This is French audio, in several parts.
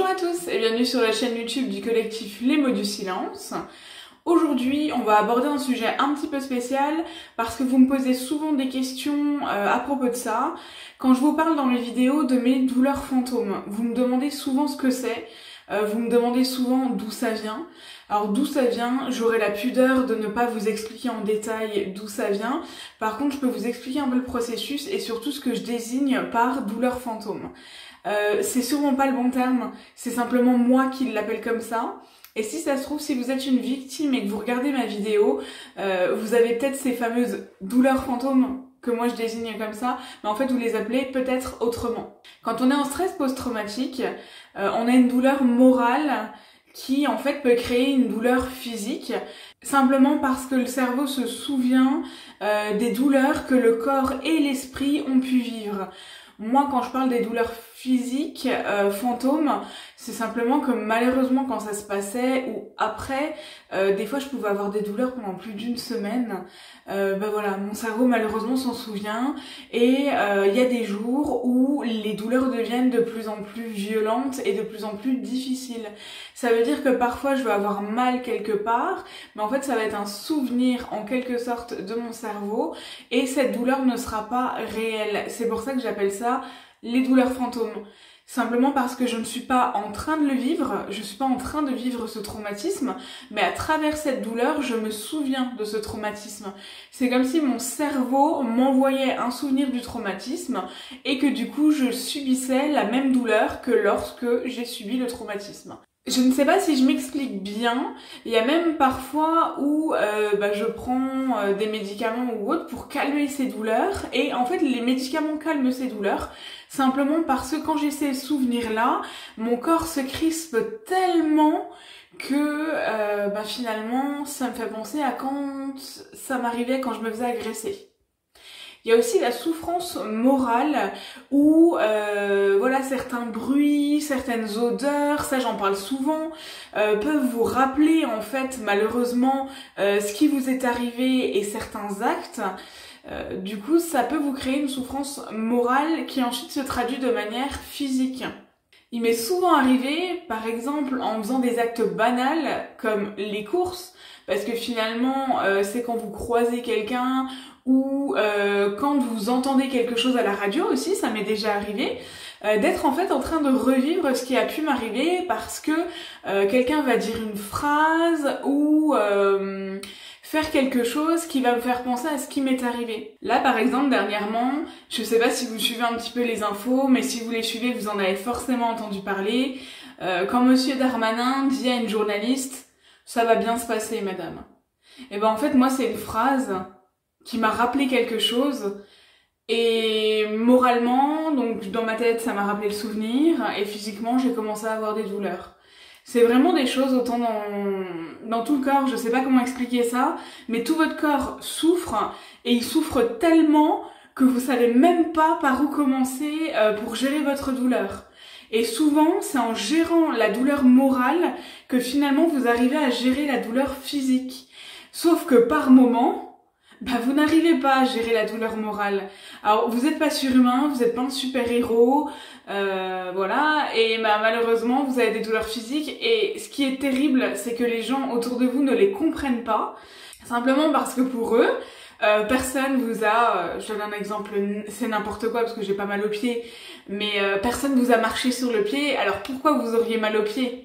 Bonjour à tous et bienvenue sur la chaîne YouTube du collectif Les Mots du Silence. Aujourd'hui, on va aborder un sujet un petit peu spécial parce que vous me posez souvent des questions à propos de ça. Quand je vous parle dans mes vidéos de mes douleurs fantômes, vous me demandez souvent ce que c'est, vous me demandez souvent d'où ça vient. Alors d'où ça vient, j'aurai la pudeur de ne pas vous expliquer en détail d'où ça vient. Par contre, je peux vous expliquer un peu le processus et surtout ce que je désigne par douleur fantôme. C'est sûrement pas le bon terme, c'est simplement moi qui l'appelle comme ça. Et si ça se trouve, si vous êtes une victime et que vous regardez ma vidéo, vous avez peut-être ces fameuses douleurs fantômes que moi je désigne comme ça, mais en fait vous les appelez peut-être autrement. Quand on est en stress post-traumatique, on a une douleur morale qui en fait peut créer une douleur physique, simplement parce que le cerveau se souvient des douleurs que le corps et l'esprit ont pu vivre. Moi, quand je parle des douleurs physiques, fantômes, c'est simplement que malheureusement quand ça se passait ou après, des fois je pouvais avoir des douleurs pendant plus d'une semaine. Voilà, mon cerveau malheureusement s'en souvient et il y a des jours où les douleurs deviennent de plus en plus violentes et de plus en plus difficiles. Ça veut dire que parfois je vais avoir mal quelque part, mais en fait ça va être un souvenir en quelque sorte de mon cerveau et cette douleur ne sera pas réelle. C'est pour ça que j'appelle ça les douleurs fantômes. Simplement parce que je ne suis pas en train de le vivre, je suis pas en train de vivre ce traumatisme, mais à travers cette douleur, je me souviens de ce traumatisme. C'est comme si mon cerveau m'envoyait un souvenir du traumatisme et que du coup, je subissais la même douleur que lorsque j'ai subi le traumatisme. Je ne sais pas si je m'explique bien, il y a même parfois où je prends des médicaments ou autres pour calmer ces douleurs et en fait les médicaments calment ces douleurs simplement parce que quand j'ai ces souvenirs-là, mon corps se crispe tellement que finalement ça me fait penser à quand ça m'arrivait quand je me faisais agresser. Il y a aussi la souffrance morale où certains bruits, certaines odeurs, ça j'en parle souvent, peuvent vous rappeler en fait malheureusement ce qui vous est arrivé et certains actes. Du coup, ça peut vous créer une souffrance morale qui ensuite se traduit de manière physique. Il m'est souvent arrivé, par exemple, en faisant des actes banals comme les courses, parce que finalement, c'est quand vous croisez quelqu'un ou quand vous entendez quelque chose à la radio aussi, ça m'est déjà arrivé, d'être en fait en train de revivre ce qui a pu m'arriver parce que quelqu'un va dire une phrase ou faire quelque chose qui va me faire penser à ce qui m'est arrivé. Là, par exemple, dernièrement, je sais pas si vous suivez un petit peu les infos, mais si vous les suivez, vous en avez forcément entendu parler. Quand Monsieur Darmanin dit à une journaliste « ça va bien se passer, madame ». Et ben en fait, moi, c'est une phrase qui m'a rappelé quelque chose. Et moralement, donc dans ma tête, ça m'a rappelé le souvenir, et physiquement, j'ai commencé à avoir des douleurs. C'est vraiment des choses autant dans tout le corps, je sais pas comment expliquer ça, mais tout votre corps souffre, et il souffre tellement que vous savez même pas par où commencer pour gérer votre douleur. Et souvent, c'est en gérant la douleur morale que finalement vous arrivez à gérer la douleur physique. Sauf que par moment, vous n'arrivez pas à gérer la douleur morale. Alors, vous n'êtes pas surhumain, vous n'êtes pas un super-héros, et malheureusement, vous avez des douleurs physiques, et ce qui est terrible, c'est que les gens autour de vous ne les comprennent pas, simplement parce que pour eux, personne vous a, je donne un exemple, c'est n'importe quoi parce que j'ai pas mal au pied, mais personne vous a marché sur le pied, alors pourquoi vous auriez mal au pied ?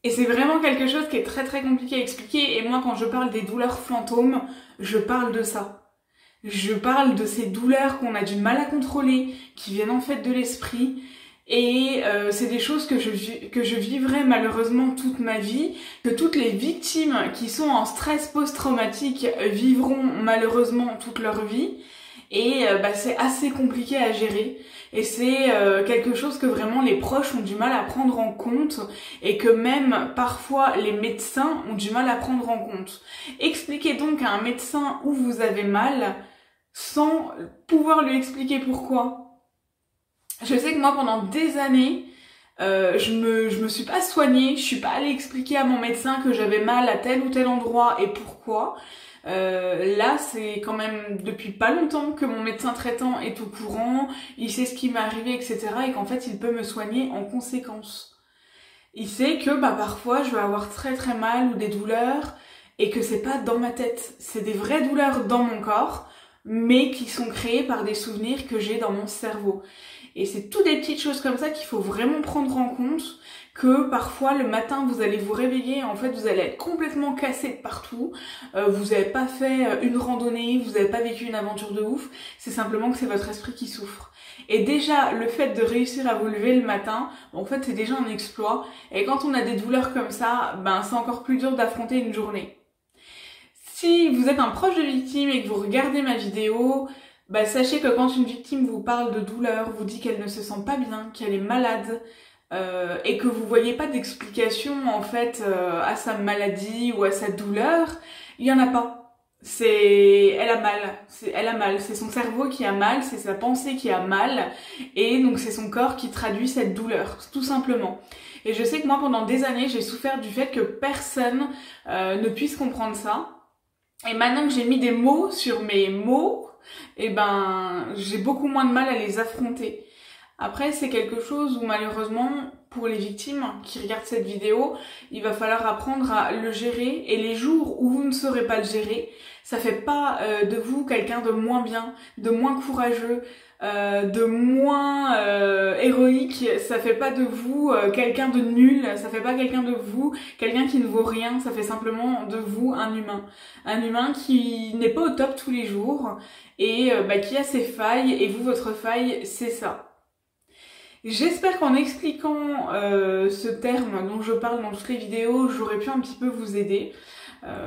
Et c'est vraiment quelque chose qui est très très compliqué à expliquer, et moi quand je parle des douleurs fantômes, je parle de ça. Je parle de ces douleurs qu'on a du mal à contrôler, qui viennent en fait de l'esprit, et c'est des choses que je vivrai malheureusement toute ma vie, que toutes les victimes qui sont en stress post-traumatique vivront malheureusement toute leur vie, et c'est assez compliqué à gérer. Et c'est quelque chose que vraiment les proches ont du mal à prendre en compte et que même parfois les médecins ont du mal à prendre en compte. Expliquez donc à un médecin où vous avez mal sans pouvoir lui expliquer pourquoi. Je sais que moi pendant des années, je me suis pas soignée, je suis pas allée expliquer à mon médecin que j'avais mal à tel ou tel endroit et pourquoi. Là, c'est quand même depuis pas longtemps que mon médecin traitant est au courant, il sait ce qui m'est arrivé, etc. et qu'en fait, il peut me soigner en conséquence. Il sait que parfois je vais avoir très très mal ou des douleurs et que c'est pas dans ma tête, c'est des vraies douleurs dans mon corps, mais qui sont créées par des souvenirs que j'ai dans mon cerveau. Et c'est toutes des petites choses comme ça qu'il faut vraiment prendre en compte, que parfois le matin vous allez vous réveiller, en fait vous allez être complètement cassé de partout, vous n'avez pas fait une randonnée, vous n'avez pas vécu une aventure de ouf, c'est simplement que c'est votre esprit qui souffre. Et déjà le fait de réussir à vous lever le matin, en fait c'est déjà un exploit, et quand on a des douleurs comme ça, c'est encore plus dur d'affronter une journée. Si vous êtes un proche de victime et que vous regardez ma vidéo, sachez que quand une victime vous parle de douleur, vous dit qu'elle ne se sent pas bien, qu'elle est malade, et que vous voyez pas d'explication en fait à sa maladie ou à sa douleur, il y en a pas. Elle a mal, c'est son cerveau qui a mal, c'est sa pensée qui a mal, et donc c'est son corps qui traduit cette douleur, tout simplement. Et je sais que moi pendant des années j'ai souffert du fait que personne ne puisse comprendre ça. Et maintenant que j'ai mis des mots sur mes mots, j'ai beaucoup moins de mal à les affronter. Après, c'est quelque chose où malheureusement, pour les victimes qui regardent cette vidéo, il va falloir apprendre à le gérer. Et les jours où vous ne saurez pas le gérer, ça fait pas de vous quelqu'un de moins bien, de moins courageux, de moins héroïque. Ça fait pas de vous quelqu'un de nul. Ça fait pas quelqu'un de vous quelqu'un qui ne vaut rien. Ça fait simplement de vous un humain. Un humain qui n'est pas au top tous les jours et qui a ses failles. Et vous, votre faille, c'est ça. J'espère qu'en expliquant ce terme dont je parle dans toutes les vidéos, j'aurais pu un petit peu vous aider.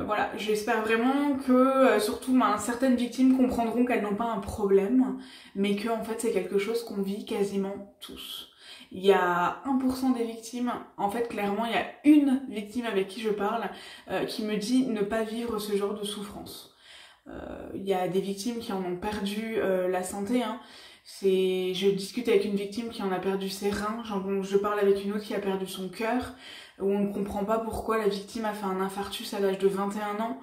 Voilà, j'espère vraiment que surtout certaines victimes comprendront qu'elles n'ont pas un problème, mais que en fait c'est quelque chose qu'on vit quasiment tous. Il y a 1% des victimes, en fait clairement il y a une victime avec qui je parle qui me dit ne pas vivre ce genre de souffrance. Il y a des victimes qui en ont perdu la santé, hein. Je discute avec une victime qui en a perdu ses reins, je parle avec une autre qui a perdu son cœur, où on ne comprend pas pourquoi la victime a fait un infarctus à l'âge de 21 ans.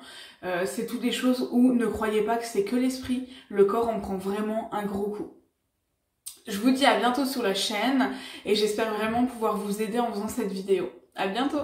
C'est toutes des choses où ne croyez pas que c'est que l'esprit, le corps en prend vraiment un gros coup. Je vous dis à bientôt sur la chaîne et j'espère vraiment pouvoir vous aider en faisant cette vidéo. À bientôt!